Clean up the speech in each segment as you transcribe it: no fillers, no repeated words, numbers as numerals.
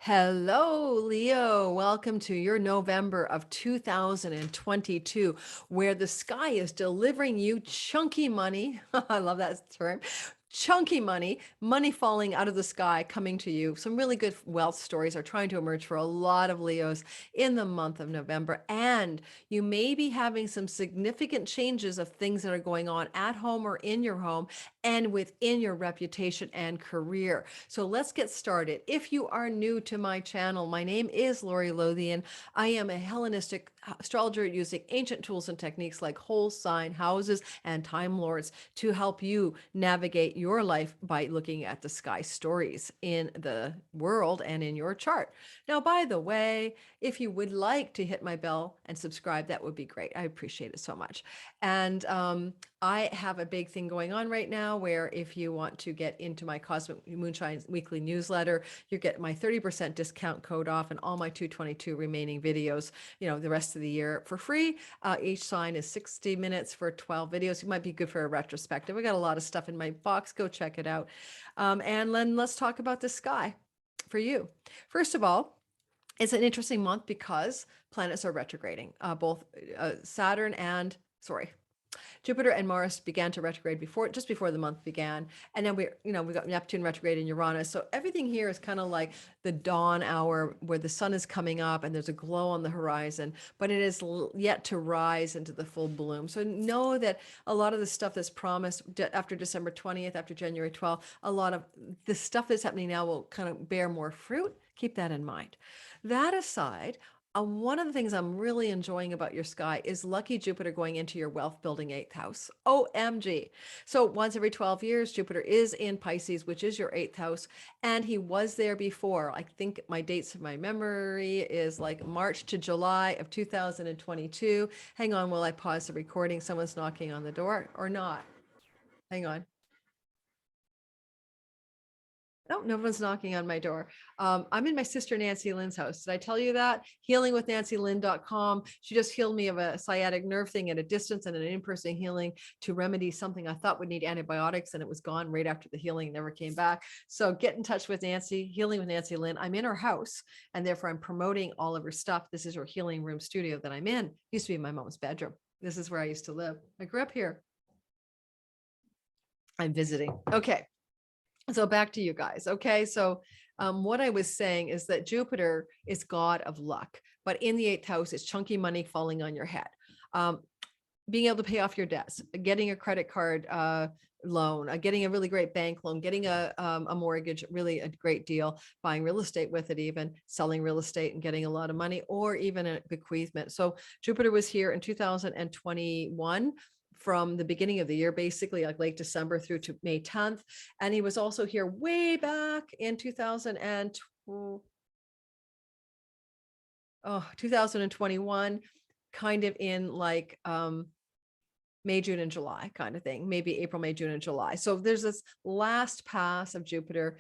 Hello, Leo. Welcome to your November of 2022, where the sky is delivering you chunky money. I love that term. Chunky money, money falling out of the sky, coming to you. Some really good wealth stories are trying to emerge for a lot of Leos in the month of November. And you may be having some significant changes of things that are going on at home or in your home and within your reputation and career. So let's get started. If you are new to my channel, my name is Lori Lothian. I am a Hellenistic astrologer using ancient tools and techniques like whole sign houses and time lords to help you navigate your life by looking at the sky stories in the world and in your chart. Now, by the way, if you would like to hit my bell and subscribe, that would be great. I appreciate it so much. And I have a big thing going on right now where if you want to get into my Cosmic Moonshine weekly newsletter, you get my 30% discount code off and all my 222 remaining videos, the rest of the year for free. Each sign is 60 minutes for 12 videos. It might be good for a retrospective. I got a lot of stuff in my box. Go check it out. And then let's talk about the sky for you. First of all, it's an interesting month because planets are retrograding. Both Jupiter and Mars began to retrograde just before the month began. And then we got Neptune retrograde in Uranus. So everything here is kind of like the dawn hour where the sun is coming up and there's a glow on the horizon, but it is yet to rise into the full bloom. So know that a lot of the stuff that's promised after December 20th, after January 12th, a lot of the stuff that's happening now will kind of bear more fruit. Keep that in mind. That aside, one of the things I'm really enjoying about your sky is lucky Jupiter going into your wealth building 8th house. OMG. So once every 12 years, Jupiter is in Pisces, which is your 8th house. And he was there before. I think my dates of my memory is like March to July of 2022. Hang on while I pause the recording. Someone's knocking on the door or not. Hang on. No, no one's knocking on my door. I'm in my sister Nancy Lynn's house. Did I tell you that? Healingwithnancylynn.com. She just healed me of a sciatic nerve thing at a distance and an in-person healing to remedy something I thought would need antibiotics, and it was gone right after the healing, never came back. So get in touch with Nancy, Healing with Nancy Lynn. I'm in her house, and therefore I'm promoting all of her stuff. This is her healing room studio that I'm in. Used to be my mom's bedroom. This is where I used to live. I grew up here. I'm visiting. Okay. So back to you guys. Okay. So what I was saying is that Jupiter is God of luck, but in the 8th house, it's chunky money falling on your head. Being able to pay off your debts, getting a credit card loan, getting a really great bank loan, getting a mortgage, really a great deal, buying real estate with it, even selling real estate and getting a lot of money, or even a bequeathment. So Jupiter was here in 2021 from the beginning of the year, basically like late December through to May 10th. And he was also here way back in 2021, kind of in like May, June, and July kind of thing, maybe April, May, June, and July. So there's this last pass of Jupiter,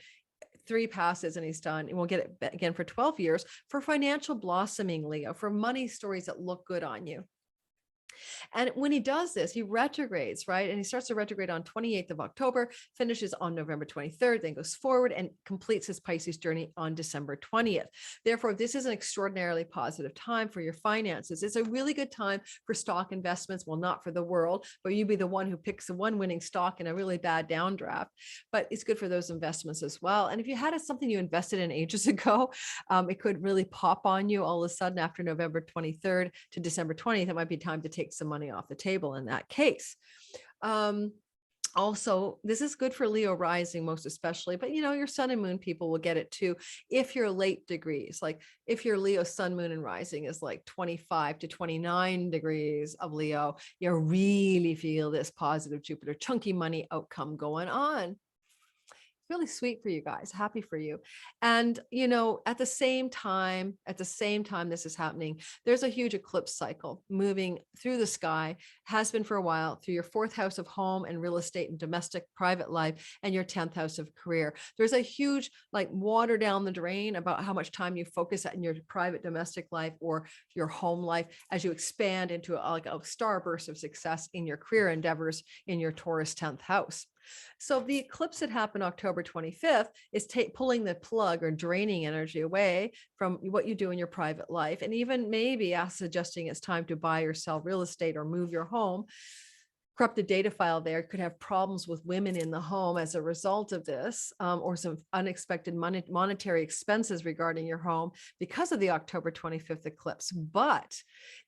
3 passes, and he's done. And we'll get it again for 12 years for financial blossoming, Leo, for money stories that look good on you. And when he does this, he retrogrades, right? And he starts to retrograde on 28th of October, finishes on November 23rd, then goes forward and completes his Pisces journey on December 20th. Therefore, this is an extraordinarily positive time for your finances. It's a really good time for stock investments. Well, not for the world, but you be the one who picks the one winning stock in a really bad downdraft. But it's good for those investments as well. And if you had something you invested in ages ago, it could really pop on you all of a sudden after November 23rd to December 20th. It might be time to take some money off the table in that case. Also, this is good for Leo rising most especially, but your sun and moon people will get it too. If your late degrees, like if your Leo sun, moon and rising is like 25 to 29 degrees of Leo, you really feel this positive Jupiter chunky money outcome going on. Really sweet for you guys, happy for you. And at the same time this is happening, there's a huge eclipse cycle moving through the sky, has been for a while, through your 4th house of home and real estate and domestic private life and your 10th house of career. There's a huge like water down the drain about how much time you focus in your private domestic life or your home life as you expand into like a starburst of success in your career endeavors in your Taurus 10th house. So the eclipse that happened October 25th is pulling the plug or draining energy away from what you do in your private life, and even maybe suggesting it's time to buy or sell real estate or move your home. Corrupted data file there could have problems with women in the home as a result of this, or some unexpected monetary expenses regarding your home because of the October 25th eclipse. But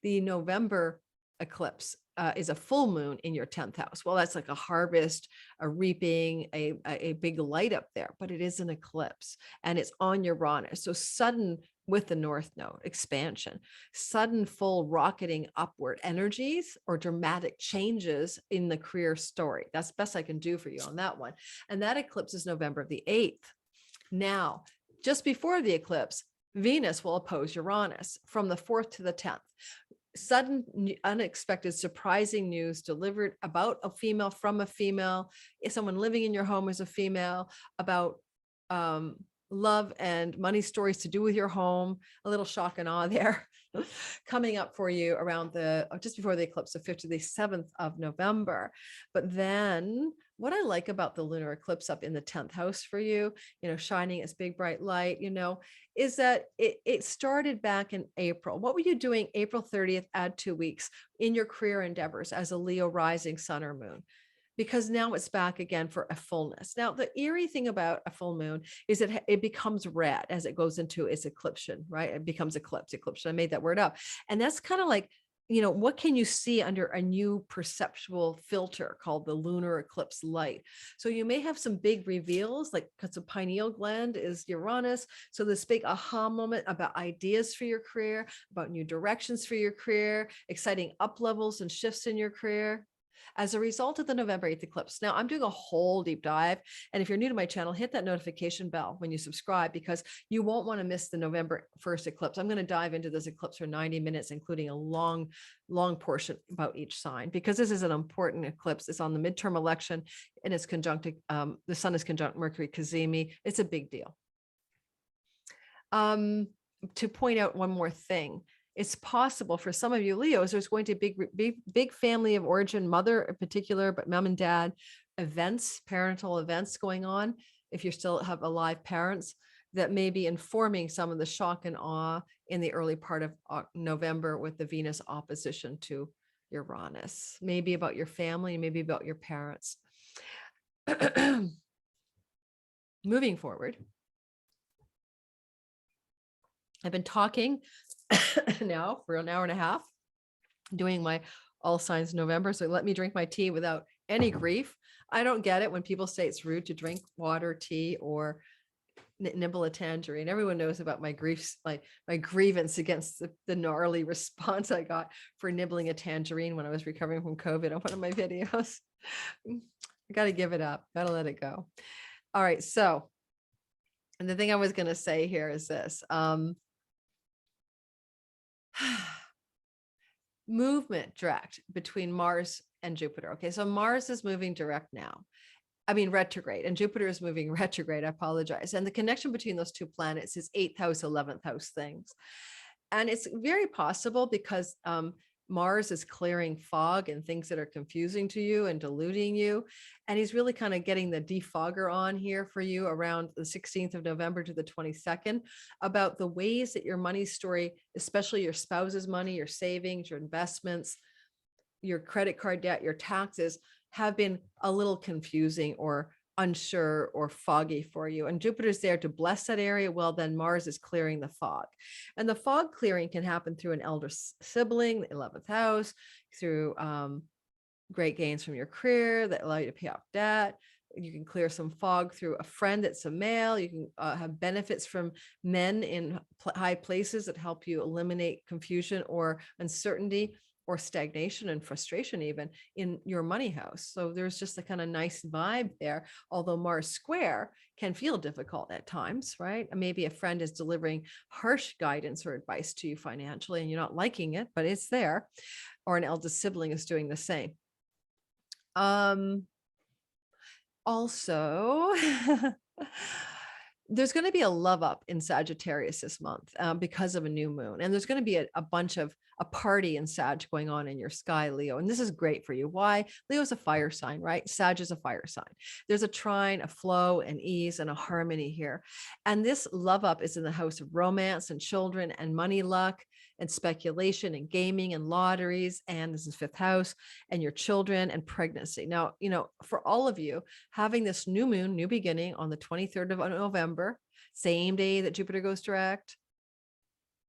the November eclipse is a full moon in your 10th house. Well, that's like a harvest, a reaping, a big light up there, but it is an eclipse and it's on Uranus. So sudden, with the North Node expansion, sudden full rocketing upward energies or dramatic changes in the career story. That's best I can do for you on that one. And that eclipse is November the 8th. Now, just before the eclipse, Venus will oppose Uranus from the 4th to the 10th. Sudden, unexpected, surprising news delivered about a female from a female, someone living in your home is a female, about love and money stories to do with your home, a little shock and awe there coming up for you around just before the eclipse, the 5th to the 7th of November. But then what I like about the lunar eclipse up in the 10th house for you, shining its big bright light, is that it started back in April. What were you doing April 30th, add 2 weeks in your career endeavors as a Leo rising sun or moon? Because now it's back again for a fullness. Now, the eerie thing about a full moon is that it becomes red as it goes into its eclipsion, right? It becomes eclipse. I made that word up. And that's kind of like, what can you see under a new perceptual filter called the lunar eclipse light? So you may have some big reveals, like because the pineal gland is Uranus. So this big aha moment about ideas for your career, about new directions for your career, exciting up levels and shifts in your career as a result of the November 8th eclipse. Now, I'm doing a whole deep dive. And if you're new to my channel, hit that notification bell when you subscribe, because you won't want to miss the November 1st eclipse. I'm going to dive into this eclipse for 90 minutes, including a long portion about each sign, because this is an important eclipse. It's on the midterm election and it's conjunct, the sun is conjunct Mercury Cazimi. It's a big deal. To point out one more thing, it's possible for some of you Leos, there's going to be big family of origin, mother in particular, but mom and dad events, parental events going on. If you still have alive parents, that may be informing some of the shock and awe in the early part of November with the Venus opposition to Uranus, maybe about your family, maybe about your parents. Moving forward, I've been talking now for an hour and a half, doing my all signs November. So let me drink my tea without any grief. I don't get it when people say it's rude to drink water, tea, or nibble a tangerine. Everyone knows about my griefs, my grievance against the gnarly response I got for nibbling a tangerine when I was recovering from COVID on one of my videos. I got to give it up. Got to let it go. All right. So, and the thing I was going to say here is this. Movement direct between Mars and Jupiter. Okay, so Mars is moving direct now. I mean retrograde, and Jupiter is moving retrograde. I apologize. And the connection between those two planets is 8th house, 11th house things. And it's very possible because Mars is clearing fog and things that are confusing to you and deluding you. And he's really kind of getting the defogger on here for you around the 16th of November to the 22nd about the ways that your money story, especially your spouse's money, your savings, your investments, your credit card debt, your taxes, have been a little confusing or unsure or foggy for you. And Jupiter's there to bless that area. Well, then Mars is clearing the fog. And the fog clearing can happen through an elder sibling, the 11th house, through great gains from your career that allow you to pay off debt. You can clear some fog through a friend that's a male. You can have benefits from men in high places that help you eliminate confusion or uncertainty or stagnation and frustration even in your money house. So there's just a kind of nice vibe there, although Mars square can feel difficult at times, right? Maybe a friend is delivering harsh guidance or advice to you financially and you're not liking it, but it's there. Or an eldest sibling is doing the same. Also, there's going to be a love up in Sagittarius this month because of a new moon. And there's going to be a bunch of a party in Sag going on in your sky, Leo. And this is great for you. Why? Leo's a fire sign, right? Sag is a fire sign. There's a trine, a flow, and ease, and a harmony here. And this love up is in the house of romance and children and money luck and speculation and gaming and lotteries. And this is fifth house and your children and pregnancy. Now, for all of you, having this new moon, new beginning on the 23rd of November, same day that Jupiter goes direct,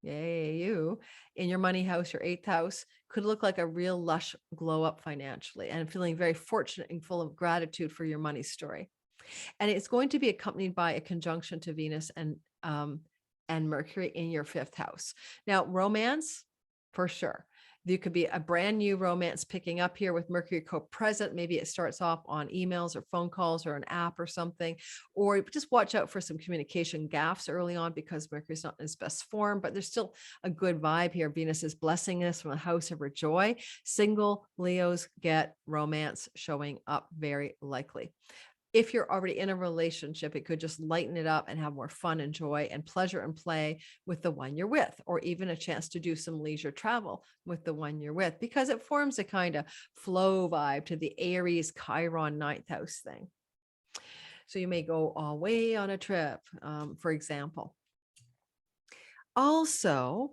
yay, you, in your money house, your eighth house, could look like a real lush glow up financially and feeling very fortunate and full of gratitude for your money story. And it's going to be accompanied by a conjunction to Venus and Mercury in your fifth house. Now, romance, for sure. There could be a brand new romance picking up here with Mercury co-present. Maybe it starts off on emails or phone calls or an app or something, or just watch out for some communication gaffes early on because Mercury's not in its best form, but there's still a good vibe here. Venus is blessing us from the house of her joy. Single Leos get romance showing up very likely. If you're already in a relationship, it could just lighten it up and have more fun and joy and pleasure and play with the one you're with, or even a chance to do some leisure travel with the one you're with, because it forms a kind of flow vibe to the Aries Chiron ninth house thing. So you may go away on a trip, for example. Also,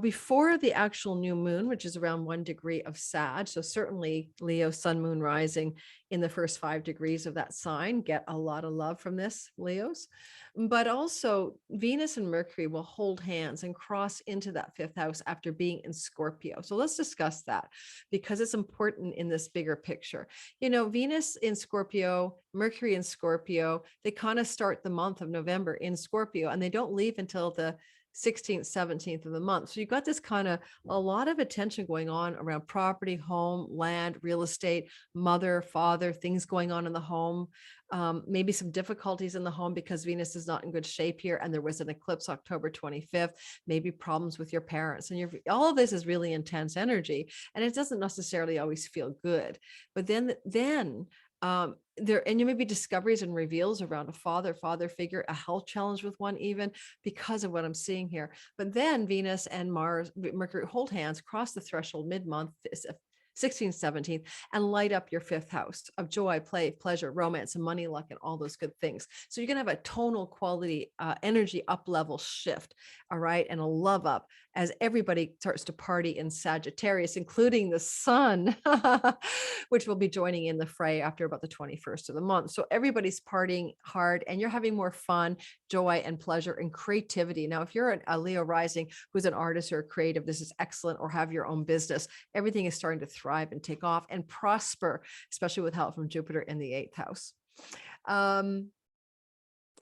before the actual new moon, which is around 1 degree of Sag, so certainly Leo, sun, moon, rising in the first 5 degrees of that sign, get a lot of love from this, Leos. But also Venus and Mercury will hold hands and cross into that fifth house after being in Scorpio. So let's discuss that because it's important in this bigger picture. Venus in Scorpio, Mercury in Scorpio, they kind of start the month of November in Scorpio and they don't leave until the 16th, 17th of the month. So you've got this kind of a lot of attention going on around property, home, land, real estate, mother, father, things going on in the home, maybe some difficulties in the home because Venus is not in good shape here. And there was an eclipse October 25th, maybe problems with your parents. And all of this is really intense energy. And it doesn't necessarily always feel good. But then and you may be discoveries and reveals around a father figure, a health challenge with one, even because of what I'm seeing here. But then Venus and Mercury hold hands, cross the threshold mid-month, 16th, 17th, and light up your fifth house of joy, play, pleasure, romance, and money luck, and all those good things. So you're going to have a tonal quality, energy up level shift, all right, and a love up as everybody starts to party in Sagittarius, including the sun, which will be joining in the fray after about the 21st of the month. So everybody's partying hard and you're having more fun, joy, and pleasure and creativity. Now, if you're a Leo rising who's an artist or a creative, this is excellent, or have your own business, everything is starting to thrive and take off and prosper, especially with help from Jupiter in the eighth house.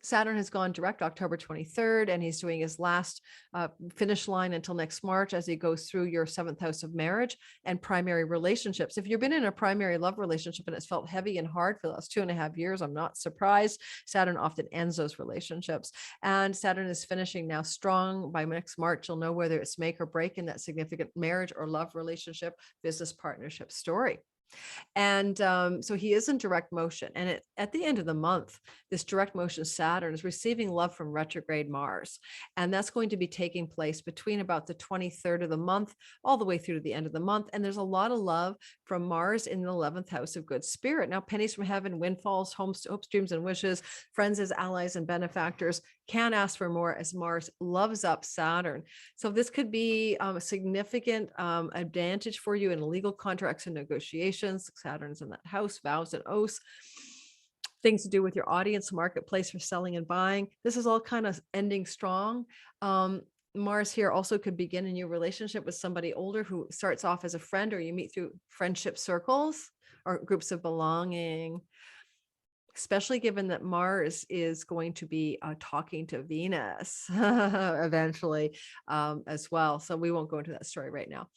Saturn has gone direct October 23rd, and he's doing his last finish line until next March as he goes through your seventh house of marriage and primary relationships. If you've been in a primary love relationship and it's felt heavy and hard for the last 2.5 years, I'm not surprised. Saturn often ends those relationships. And Saturn is finishing now strong. By next March, you'll know whether it's make or break in that significant marriage or love relationship, business partnership story. And so he is in direct motion. And at the end of the month, this direct motion Saturn is receiving love from retrograde Mars. And that's going to be taking place between about the 23rd of the month, all the way through to the end of the month. And there's a lot of love from Mars in the 11th house of good spirit. Now, pennies from heaven, windfalls, hopes, dreams, and wishes, friends as allies and benefactors, can't ask for more as Mars loves up Saturn. So this could be a significant advantage for you in legal contracts and negotiations. Saturn's in that house, vows and oaths, things to do with your audience, marketplace for selling and buying. This is all kind of ending strong. Mars here also could begin a new relationship with somebody older who starts off as a friend, or you meet through friendship circles or groups of belonging, especially given that Mars is going to be talking to Venus eventually as well. So we won't go into that story right now.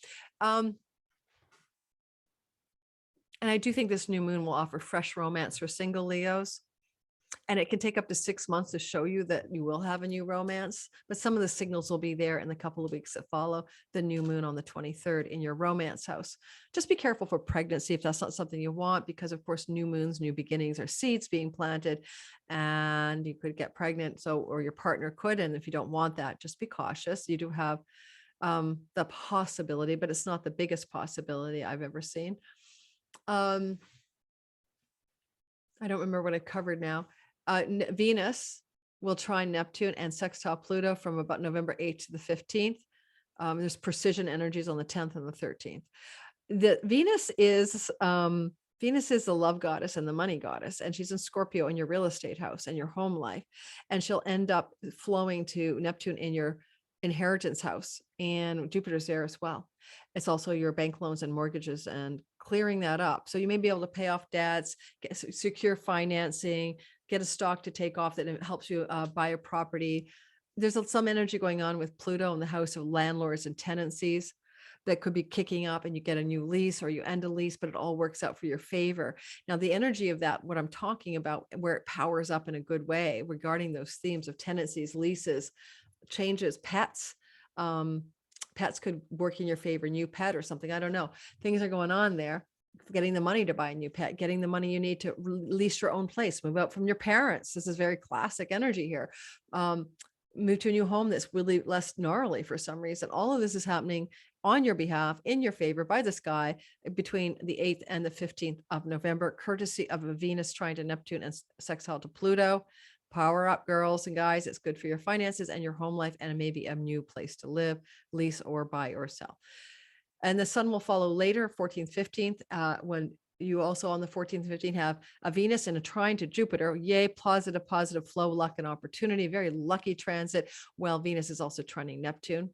And I do think this new moon will offer fresh romance for single Leos. And it can take up to 6 months to show you that you will have a new romance, but some of the signals will be there in the couple of weeks that follow the new moon on the 23rd in your romance house. Just be careful for pregnancy if that's not something you want, because of course, new moons, new beginnings are seeds being planted and you could get pregnant. So, or your partner could, and if you don't want that, just be cautious. You do have the possibility, but it's not the biggest possibility I've ever seen. Um, I don't remember what I covered now. Venus will trine Neptune and sextile Pluto from about November 8th to the 15th. There's precision energies on the 10th and the 13th. Venus is the love goddess and the money goddess, and she's in Scorpio in your real estate house and your home life. And she'll end up flowing to Neptune in your inheritance house, and Jupiter's there as well. It's also your bank loans and mortgages and clearing that up. So you may be able to pay off debts, secure financing, get a stock to take off that helps you buy a property. There's some energy going on with Pluto in the house of landlords and tenancies that could be kicking up, and you get a new lease or you end a lease, but it all works out for your favor. Now, the energy of that, what I'm talking about, where it powers up in a good way regarding those themes of tenancies, leases, changes, pets. Pets could work in your favor, new pet or something. I don't know. Things are going on there. Getting the money to buy a new pet, getting the money you need to lease your own place, move out from your parents. This is very classic energy here. Move to a new home that's really less gnarly for some reason. All of this is happening on your behalf, in your favor, by the sky, between the 8th and the 15th of November, courtesy of a Venus trine to Neptune and sextile to Pluto. Power up, girls and guys. It's good for your finances and your home life, and maybe a new place to live, lease, or buy or sell. And the sun will follow later, 14th, 15th, when you also on the 14th, 15th have a Venus and a trine to Jupiter. Yay, positive flow, luck, and opportunity. Very lucky transit. Well, Venus is also trining Neptune.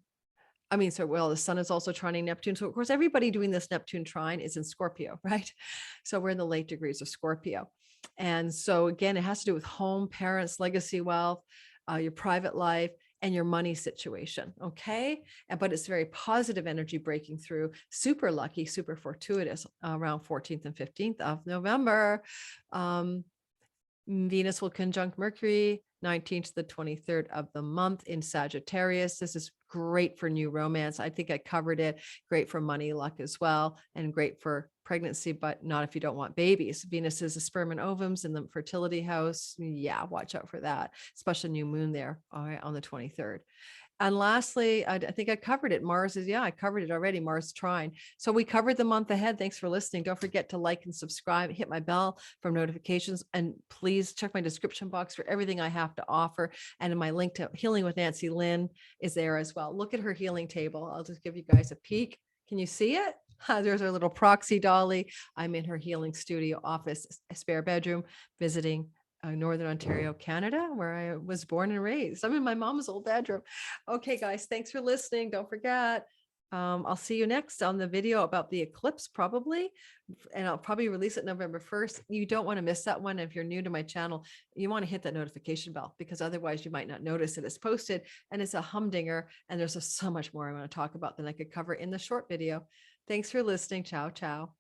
The sun is also trining Neptune. So of course, everybody doing this Neptune trine is in Scorpio, right? So we're in the late degrees of Scorpio. And so again, it has to do with home, parents, legacy wealth, your private life, and your money situation. Okay. But it's very positive energy breaking through, super lucky, super fortuitous around 14th and 15th of November. Venus will conjunct Mercury 19th to the 23rd of the month in Sagittarius. This is great for new romance. I think I covered it. Great for money, luck as well, and great for pregnancy, but not if you don't want babies. Venus is a sperm and ovums in the fertility house. Yeah, watch out for that. Especially new moon there, all right, on the 23rd. And lastly, I think I covered it. I covered it already. Mars trine. So we covered the month ahead. Thanks for listening. Don't forget to like and subscribe, hit my bell for notifications, and please check my description box for everything I have to offer. And in my link to Healing with Nancy Lynn is there as well. Look at her healing table. I'll just give you guys a peek. Can you see it? There's our little proxy dolly. I'm in her healing studio office, spare bedroom, visiting Northern Ontario, Canada, where I was born and raised. I'm in my mom's old bedroom. Okay, guys, thanks for listening. Don't forget. I'll see you next on the video about the eclipse, probably, and I'll probably release it November 1st. You don't want to miss that one. If you're new to my channel, you want to hit that notification bell, because otherwise you might not notice that it's posted, and it's a humdinger, and there's so much more I want to talk about than I could cover in the short video. Thanks for listening. Ciao, ciao.